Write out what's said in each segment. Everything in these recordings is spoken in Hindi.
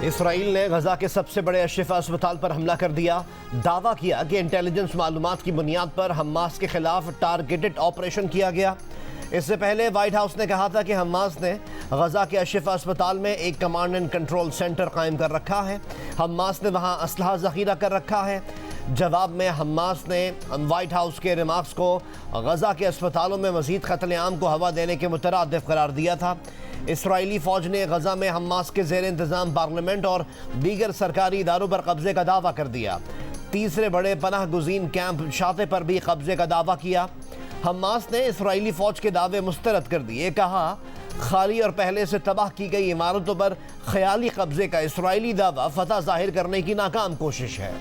इसराइल ने गजा के सबसे बड़े अशफा अस्पताल पर हमला कर दिया। दावा किया कि इंटेलिजेंस मालूमात की बुनियाद पर हमास के खिलाफ टारगेटेड ऑपरेशन किया गया। इससे पहले व्हाइट हाउस ने कहा था कि हमास ने गजा के अशफा अस्पताल में एक कमांड एंड कंट्रोल सेंटर कायम कर रखा है। हमास ने वहां असलहा जखीरा कर रखा है। जवाब में हमास ने व्हाइट हाउस के रिमार्क्स को गजा के अस्पतालों में मजीद कत्लेआम को हवा देने के मुतरादिफ करार दिया था। इसराइली फ़ौज ने गजा में हमास के ज़ेर इंतज़ाम पार्लियामेंट और दीगर सरकारी इदारों पर कब्जे का दावा कर दिया। तीसरे बड़े पनाह गुज़ीन कैंप शाते पर भी कब्जे का दावा किया। हमास ने इसराइली फ़ौज के दावे मुस्तरद कर दिए। कहा, खाली और पहले से तबाह की गई इमारतों पर ख्याली कब्जे का इसराइली दावा फतह जाहिर करने की नाकाम कोशिश है।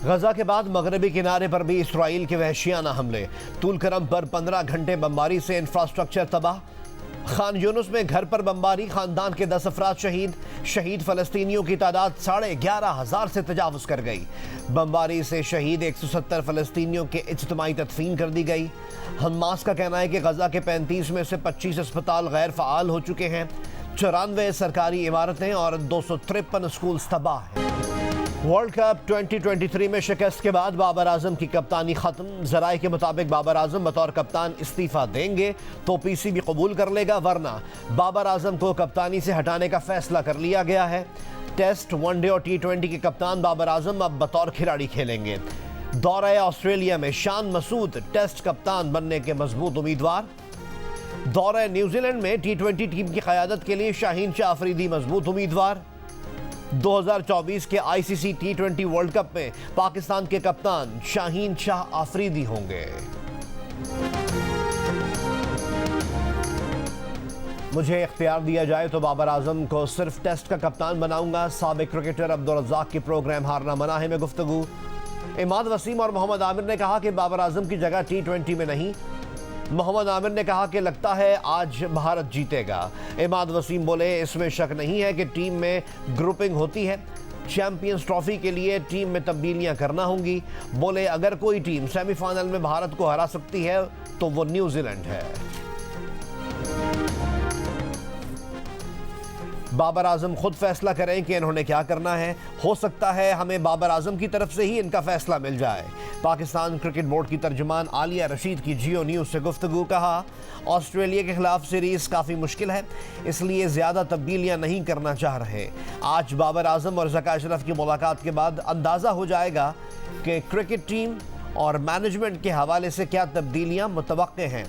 गजा के बाद मगरबी किनारे पर भी इसराइल के वहशियाना हमले। तुलकरम पर 15 घंटे बमबारी से इंफ्रास्ट्रक्चर तबाह। खान यूनुस में घर पर बमबारी, खानदान के 10 अफराद शहीद। शहीद फ़लस्तीनियों की तादाद 11,500 से तजावुज़ कर गई। बमबारी से शहीद 170 फ़लस्तीनियों के इज्तिमाई तदफीन कर दी गई। हमास का कहना है कि गजा के 35 में से 25 अस्पताल गैर फ़ाल हो चुके हैं। 94 सरकारी इमारतें और 253 स्कूल तबाह हैं। वर्ल्ड कप 2023 में शिकस्त के बाद बाबर आजम की कप्तानी खत्म। जराए के मुताबिक बाबर आजम बतौर कप्तान इस्तीफा देंगे तो पीसीबी कबूल कर लेगा, वरना बाबर आजम को कप्तानी से हटाने का फैसला कर लिया गया है। टेस्ट, वनडे और T20 के कप्तान बाबर आजम अब बतौर खिलाड़ी खेलेंगे। दौरा ऑस्ट्रेलिया में शान मसूद टेस्ट कप्तान बनने के मजबूत उम्मीदवार। दौरा न्यूजीलैंड में T20 टीम की क़यादत के लिए शाहीन शाह अफरीदी मजबूत उम्मीदवार। 2024 के ICC T20 वर्ल्ड कप में पाकिस्तान के कप्तान शाहीन शाह अफरीदी होंगे। मुझे इख्तियार दिया जाए तो बाबर आजम को सिर्फ टेस्ट का कप्तान बनाऊंगा। साबिक क्रिकेटर अब्दुल रज़्ज़ाक की प्रोग्राम हारना मना है में गुफ्तगू। इमाद वसीम और मोहम्मद आमिर ने कहा कि बाबर आजम की जगह T20 में नहीं। मोहम्मद आमिर ने कहा कि लगता है आज भारत जीतेगा। इमाद वसीम बोले, इसमें शक नहीं है कि टीम में ग्रुपिंग होती है। चैंपियंस ट्रॉफी के लिए टीम में तब्दीलियां करना होंगी। बोले, अगर कोई टीम सेमीफाइनल में भारत को हरा सकती है तो वो न्यूजीलैंड है। बाबर आजम खुद फैसला करें कि इन्होंने क्या करना है। हो सकता है हमें बाबर आजम की तरफ से ही इनका फैसला मिल जाए। पाकिस्तान क्रिकेट बोर्ड की तर्जुमान आलिया रशीद की जियो न्यूज़ से गुफ्तगू। कहा, ऑस्ट्रेलिया के खिलाफ सीरीज़ काफ़ी मुश्किल है, इसलिए ज़्यादा तब्दीलियां नहीं करना चाह रहे। आज बाबर आजम और ज़का अशरफ की मुलाकात के बाद अंदाज़ा हो जाएगा कि क्रिकेट टीम और मैनेजमेंट के हवाले से क्या तब्दीलियाँ मुतवक्के हैं।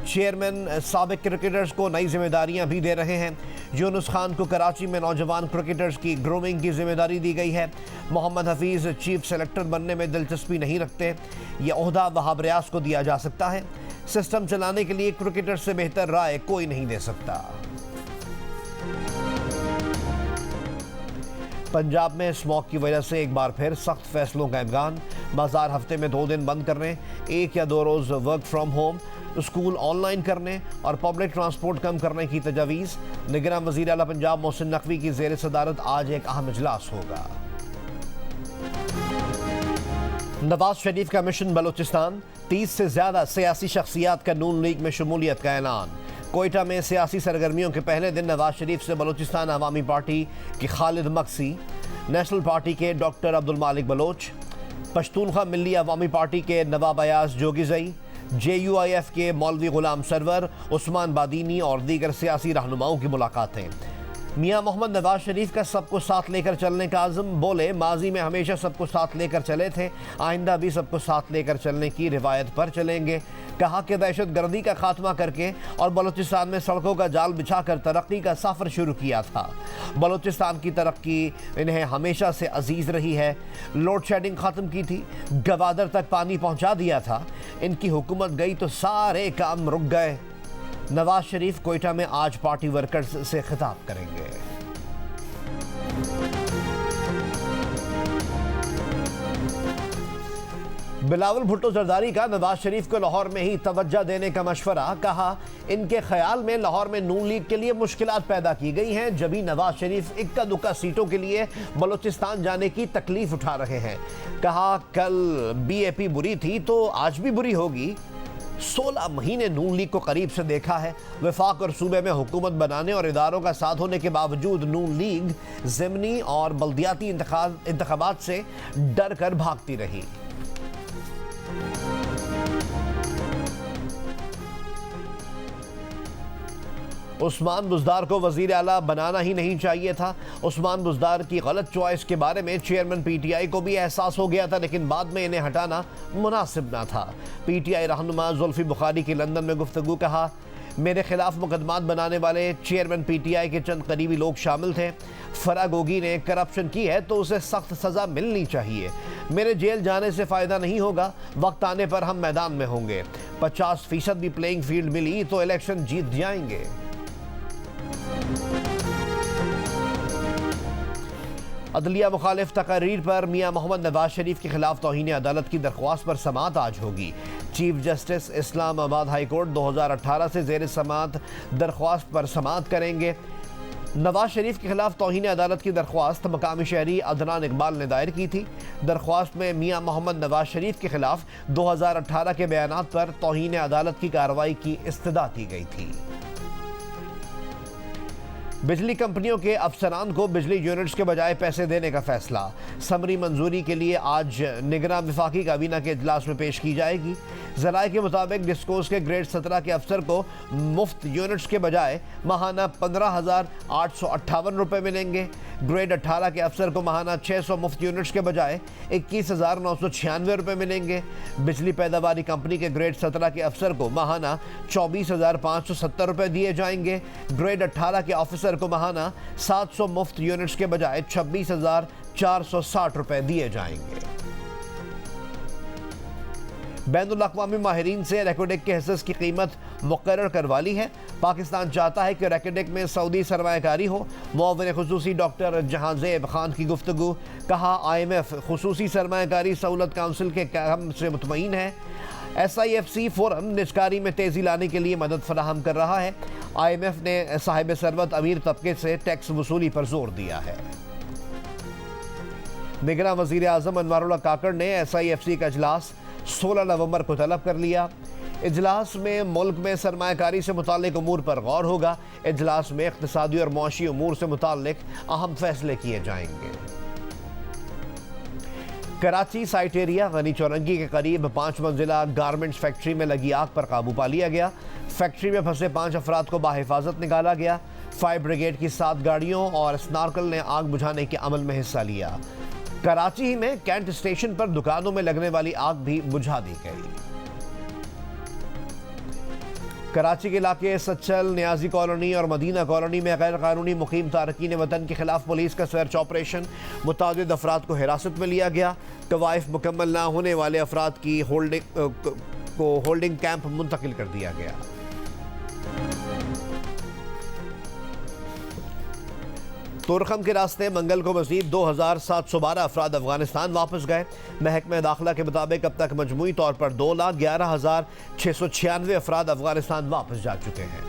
चेयरमैन साबिक क्रिकेटर्स को नई जिम्मेदारियां भी दे रहे हैं। यूनुस खान को कराची में नौजवान क्रिकेटर्स की ग्रूमिंग की जिम्मेदारी दी गई है। मोहम्मद हफीज़ चीफ सेलेक्टर बनने में दिलचस्पी नहीं रखते। यह ओहदा वहाब रियाज को दिया जा सकता है। सिस्टम चलाने के लिए क्रिकेटर्स से बेहतर राय कोई नहीं दे सकता। पंजाब में स्मॉग की वजह से एक बार फिर सख्त फैसलों का इम्कान। बाजार हफ्ते में 2 दिन बंद करने, 1 या 2 रोज़ work from home, school online करने और पब्लिक ट्रांसपोर्ट कम करने की तजावीज़। निगरान वज़ीर आला पंजाब मोहसिन नकवी की ज़ेर सदारत आज एक अहम इजलास होगा। नवाज शरीफ का मिशन बलूचिस्तान। 30 से ज़्यादा सियासी शख्सियात का नून लीग में शमूलियत का ऐलान। कोयटा में सियासी सरगर्मियों के पहले दिन नवाज शरीफ से बलूचिस्तान अवामी पार्टी के खालिद मक्सी, नेशनल पार्टी के डॉक्टर अब्दुल मालिक बलोच, पश्तूनख्वा मिल्ली अवामी पार्टी के नवाब अयाज जोगिज़ई, JUIF के मौलवी गुलाम सरवर, उस्मान बादीनी और दीगर सियासी रहनुमाओं की मुलाकातें। मियां मोहम्मद नवाज शरीफ का सबको साथ लेकर चलने का आज़म। बोले, माजी में हमेशा सबको साथ लेकर चले थे, आइंदा भी सबको साथ लेकर चलने की रिवायत पर चलेंगे। कहा कि दहशत गर्दी का खात्मा करके और बलूचिस्तान में सड़कों का जाल बिछाकर तरक्की का सफ़र शुरू किया था। बलूचिस्तान की तरक्की इन्हें हमेशा से अजीज़ रही है। लोड शेडिंग ख़त्म की थी, गवादर तक पानी पहुँचा दिया था। इनकी हुकूमत गई तो सारे काम रुक गए। नवाज शरीफ कोयटा में आज पार्टी वर्कर्स से खिताब करेंगे। बिलावल भुट्टो जरदारी का नवाज शरीफ को लाहौर में ही तवज्जो देने का मशवरा। कहा, इनके ख्याल में लाहौर में नून लीग के लिए मुश्किलात पैदा की गई हैं, जब नवाज शरीफ इक्का दुक्का सीटों के लिए बलूचिस्तान जाने की तकलीफ उठा रहे हैं। कहा, कल बीएपी बुरी थी तो आज भी बुरी होगी। 16 महीने नून लीग को करीब से देखा है। वफाक और सूबे में हुकूमत बनाने और इदारों का साथ होने के बावजूद नून लीग ज़िमनी और बल्दियाती इंतखाबात से डर कर भागती रही। उस्मान बुज़दार को वज़ीर आला बनाना ही नहीं चाहिए था। उस्मान बुज़दार की गलत चॉइस के बारे में चेयरमैन पीटीआई को भी एहसास हो गया था, लेकिन बाद में इन्हें हटाना मुनासिब ना था। पीटीआई रहनुमा जुल्फी बुखारी की लंदन में गुफ्तगू। कहा, मेरे खिलाफ मुकदमात बनाने वाले चेयरमैन पीटीआई के चंद करीबी लोग शामिल थे। फरागोगी ने करप्शन की है तो उसे सख्त सज़ा मिलनी चाहिए। मेरे जेल जाने से फ़ायदा नहीं होगा, वक्त आने पर हम मैदान में होंगे। 50% भी प्लेइंग फील्ड मिली तो इलेक्शन जीत जाएंगे। अदलिया मुखालिफ तकरीर पर मियां मोहम्मद नवाज शरीफ के खिलाफ तौहीन अदालत की दरख्वास्त पर समाअत आज होगी। Chief justice Islamabad high court 2018 से ज़ेर समाअत दरख्वास्त पर समाअत करेंगे। नवाज शरीफ के खिलाफ तौहीन अदालत की दरख्वास्त मकामी शहरी अदनान इकबाल ने दायर की थी। दरख्वास्त में मियां मोहम्मद नवाज शरीफ के खिलाफ 2018 के बयानात पर तौहीन अदालत की कार्रवाई की इस्तदा की गई थी। बिजली कंपनियों के अफसरान को बिजली यूनिट्स के बजाय पैसे देने का फैसला। समरी मंजूरी के लिए आज निगरान वफाकी काबीना के इजलास में पेश की जाएगी। ज़राए के मुताबिक डिस्कोस के ग्रेड 17 के अफसर को मुफ्त यूनिट्स के बजाय माहाना 15,858 रुपये मिलेंगे। ग्रेड 18 के अफसर को माहाना 600 मुफ्त यूनिट्स के बजाय 21,996 रुपये मिलेंगे। बिजली पैदावारी कंपनी के ग्रेड 17 के अफसर को माहाना 24,570 रुपये दिए जाएंगे। ग्रेड 18 के ऑफिसर को माहाना 700 मुफ्त यूनिट्स के बजाय 26,460 रुपये दिए जाएंगे। बैनुल अक़वामी माहिरीन से रैकोडेक के हिस्से की कीमत मुकर्रर करवा ली है। पाकिस्तान चाहता है कि रैकोडेक में सऊदी सरमायाकारी हो। मुआविन खुसूसी डॉक्टर जहांज़ेब खान की गुफ्तगू। कहा, IMF खुसूसी सरमायाकारी सहूलत काउंसिल के काम से मुतमईन है। SIFC फोरम निजकारी में तेज़ी लाने के लिए मदद फराहम कर रहा है। IMF ने साहिब सरवत अमीर तबके से टैक्स वसूली पर जोर दिया है। निगरान वज़ीर आज़म अनवारुल्लाह काकड़ ने SIFC का इजलास 16 नवंबर को तलब कर लिया। इजलास में मुल्क में सरमायाकारी से मुताल्लिक उमूर पर गौर होगा। इजलास में इक़्तिसादी और मुआशी उमूर से मुताल्लिक अहम फैसले किए जाएंगे। कराची साइट एरिया गनी चौरंगी के करीब 5 मंजिला गारमेंट्स फैक्ट्री में लगी आग पर काबू पा लिया गया। फैक्ट्री में फंसे 5 अफराद को बाहिफाजत निकाला गया। फायर ब्रिगेड की 7 गाड़ियों और स्नार्कल ने आग बुझाने के अमल में हिस्सा लिया। कराची ही में कैंट स्टेशन पर दुकानों में लगने वाली आग भी बुझा दी गई। कराची के इलाके सच्चल, न्याजी कॉलोनी और मदीना कॉलोनी में गैर कानूनी मुकीम तारकीन वतन के खिलाफ पुलिस का सर्च ऑपरेशन। मुतादिद अफराद को हिरासत में लिया गया। कवायफ मुकम्मल ना होने वाले अफराद की होल्डिंग कैंप मुंतकिल कर दिया गया। तुरखम के रास्ते मंगल को मजीद 2,712 अफराद अफगानिस्तान वापस गए। महकमा दाखिला के मुताबिक अब तक मजमूई तौर पर 2,11,696 अफराद अफगानिस्तान वापस जा चुके हैं।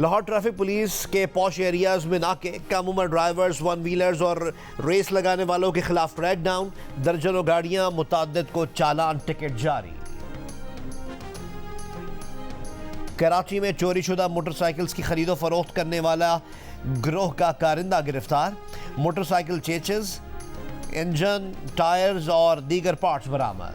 लाहौर ट्रैफिक पुलिस के पॉश एरियाज में नाके, कम उम्र ड्राइवर्स, वन व्हीलर्स और रेस लगाने वालों के खिलाफ क्रैकडाउन। दर्जनों गाड़ियां, मुताद्दिद को चालान टिकट जारी। कराची में चोरी शुदा मोटरसाइकिल्स की खरीदो फरोख्त करने वाला गिरोह का कारिंदा गिरफ्तार। मोटरसाइकिल चेचेस, इंजन, टायर्स और दीगर पार्ट्स बरामद।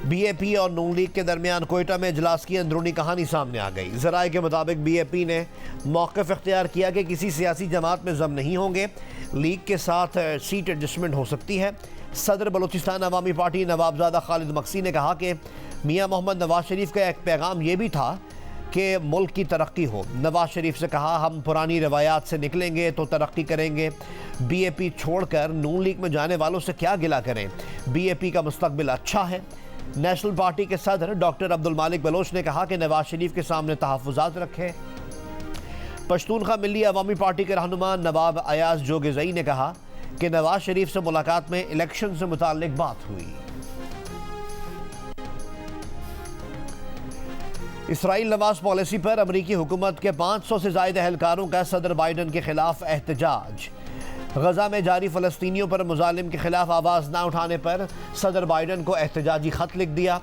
बीएपी और नून लीग के दरमियान कोयटा में इजलास की अंदरूनी कहानी सामने आ गई। ज़राए के मुताबिक बीएपी ने मौक़िफ़ इख्तियार किया कि किसी सियासी जमात में ज़म नहीं होंगे। लीग के साथ सीट एडजस्टमेंट हो सकती है। सदर बलूचिस्तान अवामी पार्टी नवाबजादा खालिद मक्सी ने कहा कि मियां मोहम्मद नवाज शरीफ का एक पैगाम ये भी था कि मुल्क की तरक्की हो। नवाज शरीफ से कहा, हम पुरानी रवायात से निकलेंगे तो तरक्की करेंगे। बीएपी छोड़कर नून लीग में जाने वालों से क्या गिला करें, बीएपी का मुस्तकबिल अच्छा है। नेशनल पार्टी के सदर डॉक्टर अब्दुल मालिक बलोच ने कहा कि नवाज शरीफ के सामने तहफ़्फ़ुज़ात रखें। पश्तूनखा मिली अवामी पार्टी के रहनुमा नवाब अयाज जोगेज़ई ने कहा कि नवाज शरीफ से मुलाकात में इलेक्शन से मुताल्लिक बात हुई। इसराइल नवाज पॉलिसी पर अमरीकी हुकूमत के 500 से ज्यादा एहलकारों का सदर बाइडन के खिलाफ एहतजाज। गजा में जारी फलस्तीनियों पर मुजालिम के खिलाफ आवाज़ न उठाने पर सदर बाइडन को एहतजाजी खत लिख दिया।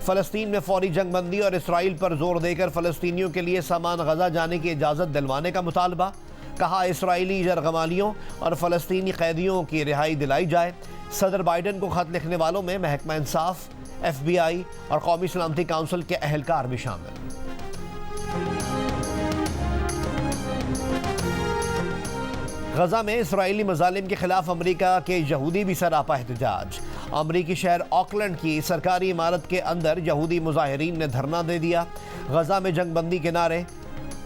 फलस्तीन में फौरी जंगबंदी और इसराइल पर जोर देकर फलस्तीनियों के लिए सामान गजा जाने की इजाज़त दिलवाने का मुतालबा। कहा इसराइली यरगमालियों और फलस्तीनी कैदियों की रिहाई दिलाई जाए। सदर बाइडन को खत लिखने वालों में महकमा इंसाफ, FBI और कौमी सलामती काउंसिल के एहलकार भी शामिल। गजा में इसराइली मजालिम के खिलाफ अमरीका के यहूदी भी सरापा एहतजाज। अमरीकी शहर ऑकलैंड की सरकारी इमारत के अंदर यहूदी मुजाहिरीन ने धरना दे दिया। गजा में जंगबंदी के नारे।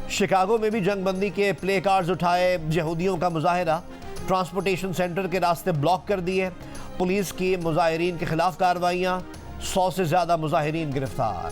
शिकागो में भी जंगबंदी के प्ले कार्ड्स उठाए यहूदियों का मुजाहिरा। ट्रांसपोर्टेशन सेंटर के रास्ते ब्लॉक कर दिए। पुलिस की मुजाहिरीन के खिलाफ कार्रवाइयां। 100 से ज्यादा मुजाहिरीन गिरफ्तार।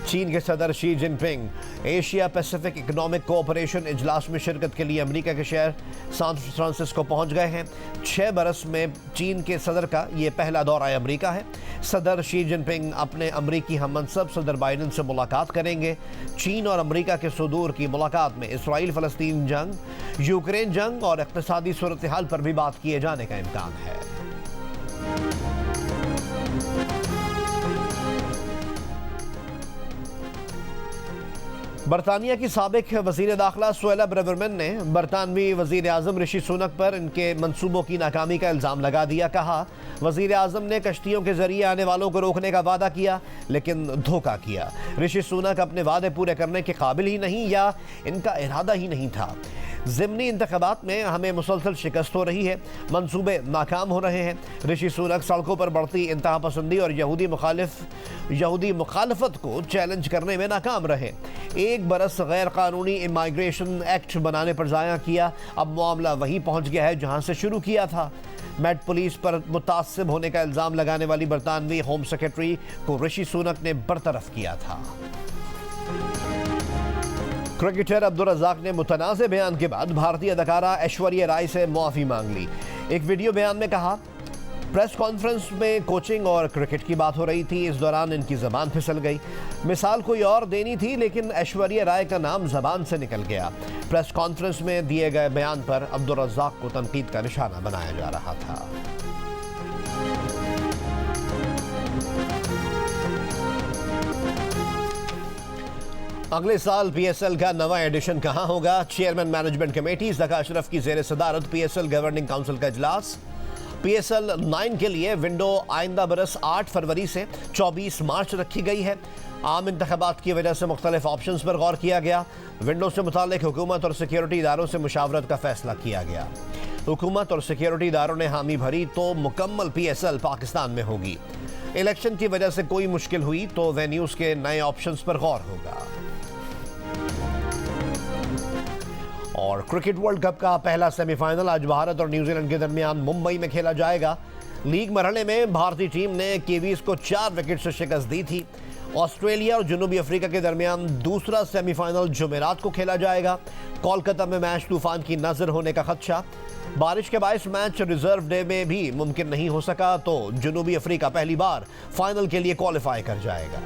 चीन के सदर Xi Jinping Asia Pacific economic cooperation इजलास में शिरकत के लिए अमेरिका के शहर सैन फ्रांसिस्को पहुंच गए हैं। 6 बरस में चीन के सदर का ये पहला दौरा अमेरिका है। सदर शी जिनपिंग अपने अमेरिकी हममनसब सदर बाइडन से मुलाकात करेंगे। चीन और अमेरिका के सुदूर की मुलाकात में इसराइल फलस्तीन जंग, यूक्रेन जंग और इक़्तिसादी सूरत हाल पर भी बात किए जाने का इम्कान है। बरतानिया की साबिक वज़ीर दाखिला सुएला ब्रेवरमैन ने बरतानवी वज़ीर आज़म ऋषि सुनक पर इनके मंसूबों की नाकामी का इल्ज़ाम लगा दिया। कहा वज़ीर आज़म ने कश्तियों के जरिए आने वालों को रोकने का वादा किया लेकिन धोखा किया। ऋषि सुनक अपने वादे पूरे करने के काबिल ही नहीं या इनका इरादा ही नहीं था। ज़िमनी इंतख़ाबात में हमें मुसलसल शिकस्त हो रही है, मंसूबे नाकाम हो रहे हैं। ऋषि सुनक सड़कों पर बढ़ती इंतहा पसंदी और यहूदी मुखालफत को चैलेंज करने में नाकाम रहे। 1 बरस गैर कानूनी इमाइग्रेशन एक्ट बनाने पर ज़ाया किया। अब मामला वहीं पहुंच गया है जहां से शुरू किया था। मेट पुलिस पर मुतासिब होने का इल्ज़ाम लगाने वाली बरतानवी होम सेक्रेटरी को ऋषि सुनक ने बरतरफ किया था। क्रिकेटर अब्दुल रज़ाक ने मुतनाज़े बयान के बाद भारतीय अदाकारा ऐश्वर्या राय से मुआफ़ी मांग ली। एक वीडियो बयान में कहा प्रेस कॉन्फ्रेंस में कोचिंग और क्रिकेट की बात हो रही थी, इस दौरान इनकी ज़बान फिसल गई। मिसाल कोई और देनी थी लेकिन ऐश्वर्या राय का नाम ज़बान से निकल गया। प्रेस कॉन्फ्रेंस में दिए गए बयान पर अब्दुल रज़ाक को तनकीद का निशाना बनाया जा रहा था। अगले साल PSL का नवा एडिशन कहां होगा? Chairman management committee Zaka Ashraf की ज़ेर सदारत PSL गवर्निंग काउंसिल का इजलास। PSL 9 के लिए विंडो आइंदा बरस 8 फरवरी से 24 मार्च रखी गई है। आम इंतखाबात की वजह से मुख्तलिफ ऑप्शंस पर गौर किया गया। विंडो से मुतालिक हुकूमत और सिक्योरिटी इदारों से मुशावरत का फैसला किया गया। हुकूमत और सिक्योरिटी इदारों ने हामी भरी तो मुकम्मल PSL पाकिस्तान में होगी। इलेक्शन की वजह से कोई मुश्किल हुई तो वेन्यूज़ के नए ऑप्शंस पर गौर होगा। और क्रिकेट वर्ल्ड कप का पहला सेमीफाइनल आज भारत और न्यूजीलैंड के दरमियान मुंबई में खेला जाएगा। लीग मरहले में भारतीय टीम ने कीवीज को 4 विकेट से शिकस्त दी थी। ऑस्ट्रेलिया और जनूबी अफ्रीका के दरमियान दूसरा सेमीफाइनल जुमेरात को खेला जाएगा। कोलकाता में मैच तूफान की नजर होने का खदशा। बारिश के बायस मैच रिजर्व डे में भी मुमकिन नहीं हो सका तो जनूबी अफ्रीका पहली बार फाइनल के लिए क्वालिफाई कर जाएगा।